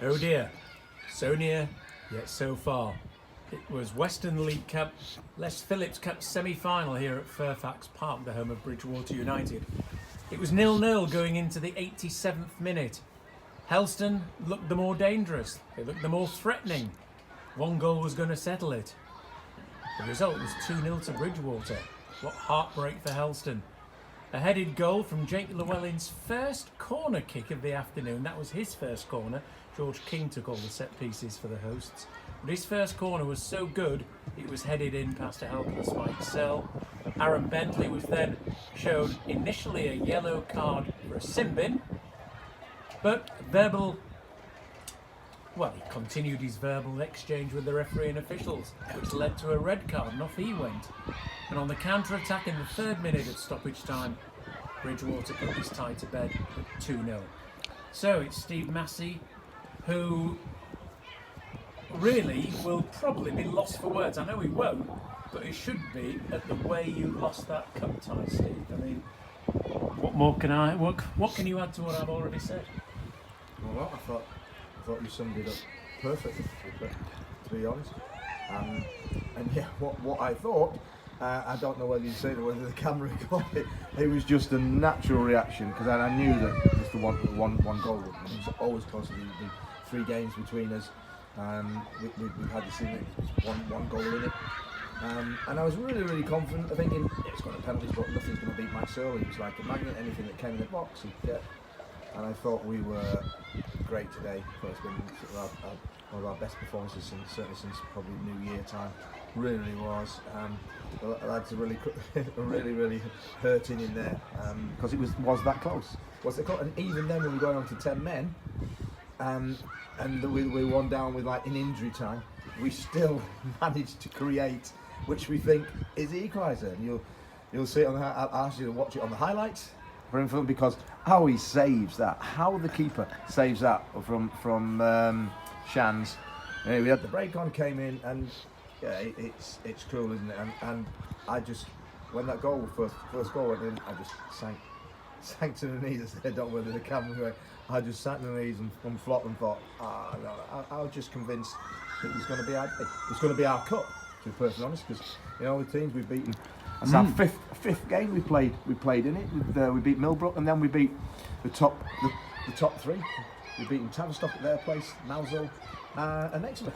Oh dear, so near, yet so far. It was Western League Cup, Les Phillips Cup semi-final here at Fairfax Park, the home of Bridgwater United. It was 0-0 going into the 87th minute. Helston looked the more dangerous, they looked the more threatening. One goal was going to settle it. The result was 2-0 to Bridgwater. What heartbreak for Helston. A headed goal from Jake Llewellyn's first corner kick of the afternoon. That was his first corner. George King took all the set pieces for the hosts. But his first corner was so good, it was headed in past a helpless Mike Sell. Aaron Bentley was then shown initially a yellow card for a sin bin. But he continued his verbal exchange with the referee and officials, which led to a red card, and off he went. And on the counter-attack in the 3rd minute of stoppage time, Bridgwater put his tie to bed at 2-0. So it's Steve Massey, who really will probably be lost for words. I know he won't, but he should be at the way you lost that cup tie, Steve. I mean, what can you add to what I've already said? Well, I thought you summed it up perfectly, to be honest. And yeah, what I thought, I don't know whether you said it or whether the camera got it. It was just a natural reaction because I knew that just the one goal. It was always close to the 3 games between us. We've had the same one goal in it. And I was really confident, thinking it's going to penalties, but nothing's going to beat Mike Searle. He was like a magnet. Anything that came in the box, he'd get. And I thought we were great today. It's been one of our best performances certainly since probably New Year time. Really was. The lads are really hurting in there because it was that close. And even then, when we were going on to 10 men, and we were 1 down with like in injury time, we still managed to create, which we think is the equaliser. And you'll see it on I'll ask you to watch it on the highlights. Because how he saves that, how the keeper saves that from Shans. We had the break on, came in, and yeah, it's cool, isn't it? And I just, when that first goal went in, I just sank to the knees. I don't know whether the camera went. I just sat on the knees and flopped and thought, no, I was just convinced that it was going to be our day. It's going to be our cup, to be perfectly honest, because the teams we've beaten. It's our fifth game we played in it. We beat Millbrook, and then we beat the top 3. We beat Tavistock at their place, Mousehole, and Exmouth.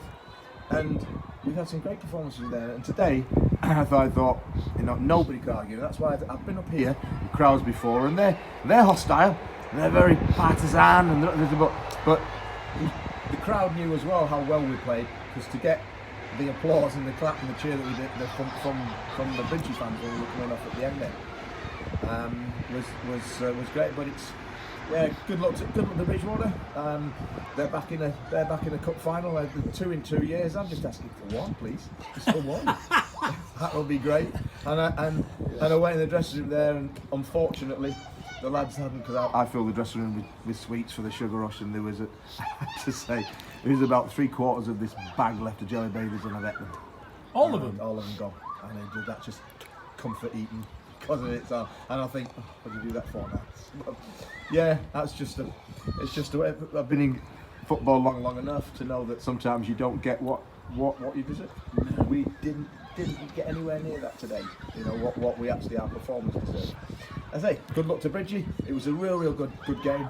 And we've had some great performances there. And today, I thought, nobody could argue. That's why I've been up here with crowds before, and they're hostile, and they're very partisan, but the crowd knew as well how well we played, because to get the applause and the clap and the cheer that we did from the Bridgie fans when we were coming off at the end there was great. But it's good luck to Bridgewater. They're back in a cup final. 2 in 2 years. I'm just asking for 1, please, just for 1. That would be great. And I went in the dressing room there, and unfortunately the lads hadn't, because I filled the dressing room with sweets for the sugar rush, and there was I have to say, there was about 3/4 of this bag left of Jelly Babies, and I've ate them. All of them gone. And that's just comfort eating because of it. So, and I think, what do you do that for now? But, yeah, that's just I've been in football long enough to know that sometimes you don't get what you deserve. We didn't get anywhere near that today. What we actually, our performance deserved. I say, good luck to Bridgie. It was a real good game.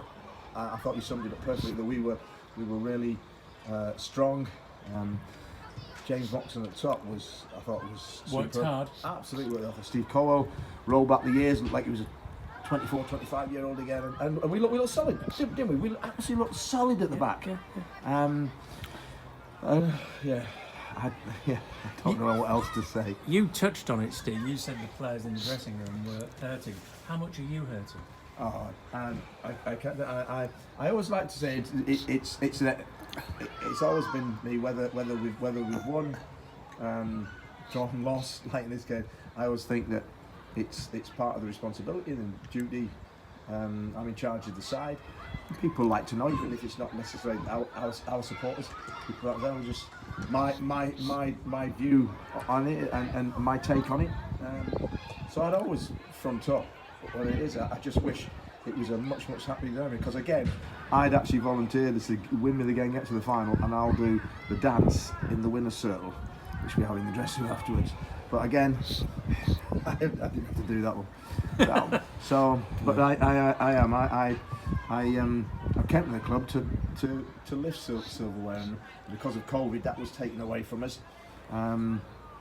I thought you summed it up perfectly. That we were really strong. James Moxon at the top was super. Worked hard. Absolutely. Steve Colo rolled back the years, looked like he was a 24, 25-year-old again, and we looked solid, didn't we? We actually looked solid at the back. I don't know what else to say. You touched on it, Steve. You said the players in the dressing room were hurting. How much are you hurting? Oh, and I always like to say it's always been me, whether we've won, drawn, lost, like in this case. I always think that it's part of the responsibility and duty. I'm in charge of the side. People like to know, even if it's not necessarily our supporters. People like that, just my view on it and my take on it. So I'd always front up what it is. I just wish it was a much happier day because again, I'd actually volunteered to win me the game, get to the final, and I'll do the dance in the winner's circle, which we have in the dressing room afterwards. But again, I didn't have to do that one. So, but I came to the club to lift silverware, and because of COVID, that was taken away from us.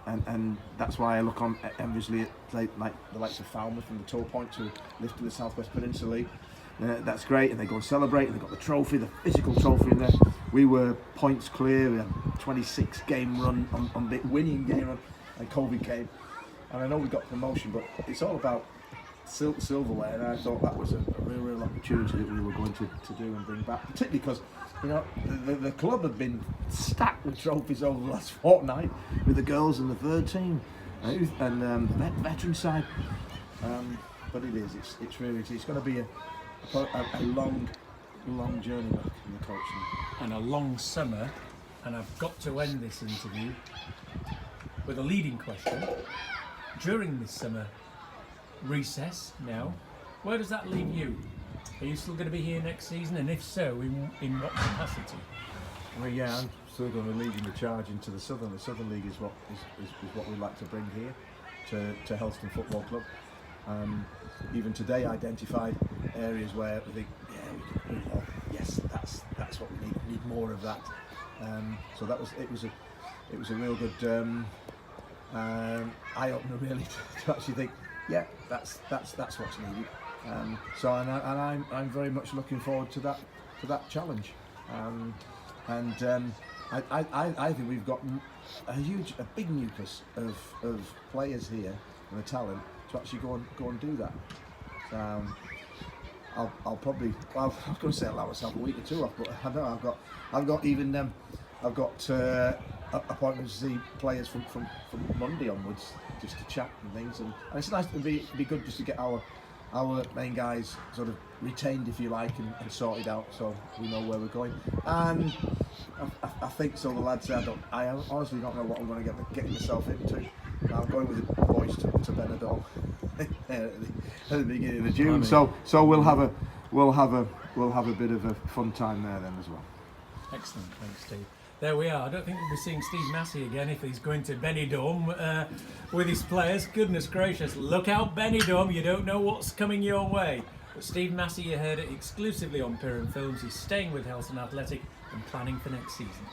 And that's why I look on enviously at like the likes of Falmouth and the Tour Point to lift to the South West Peninsula. That's great, and they go and celebrate, and they've got the trophy, the physical trophy in there. We were points clear, we had 26 game run on the winning game run, and COVID came. And I know we got promotion, but it's all about silverware, and I thought that was a real opportunity that we were going to do and bring back, particularly because the club had been stacked with trophies over the last fortnight with the girls and the third team and the veteran side. But it's really going to be a long journey back in the coaching and a long summer. And I've got to end this interview with a leading question. During this summer recess now, where does that leave you? Are you still going to be here next season, and if so, in what capacity? Well, yeah, I'm still going to lead in the charge into the Southern. The Southern League is what we'd like to bring here to Helston Football Club. Even today, identified areas where we think, yes, that's what we need. We need more of that. So it was a real good eye opener, really, to actually think, yeah, that's what's needed. So I'm very much looking forward to that challenge. I think we've got a big nucleus of players here and the talent to actually go and do that. I'll probably, I'm not going to say allow myself a week or two off, but I know I've got appointments to see players from Monday onwards just to chat and things, and it's nice to be good just to get our main guys sort of retained, if you like, and sorted out, so we know where we're going. And I think so. The lads say I honestly don't know what I'm going to get myself into. I'm going with the boys to Benidorm at the beginning of June. So we'll have a bit of a fun time there then as well. Excellent, thanks, Steve. There we are. I don't think we'll be seeing Steve Massey again if he's going to Benidorm with his players. Goodness gracious, look out Benidorm, you don't know what's coming your way. But Steve Massey, you heard it exclusively on Piran Films. He's staying with Helston Athletic and planning for next season.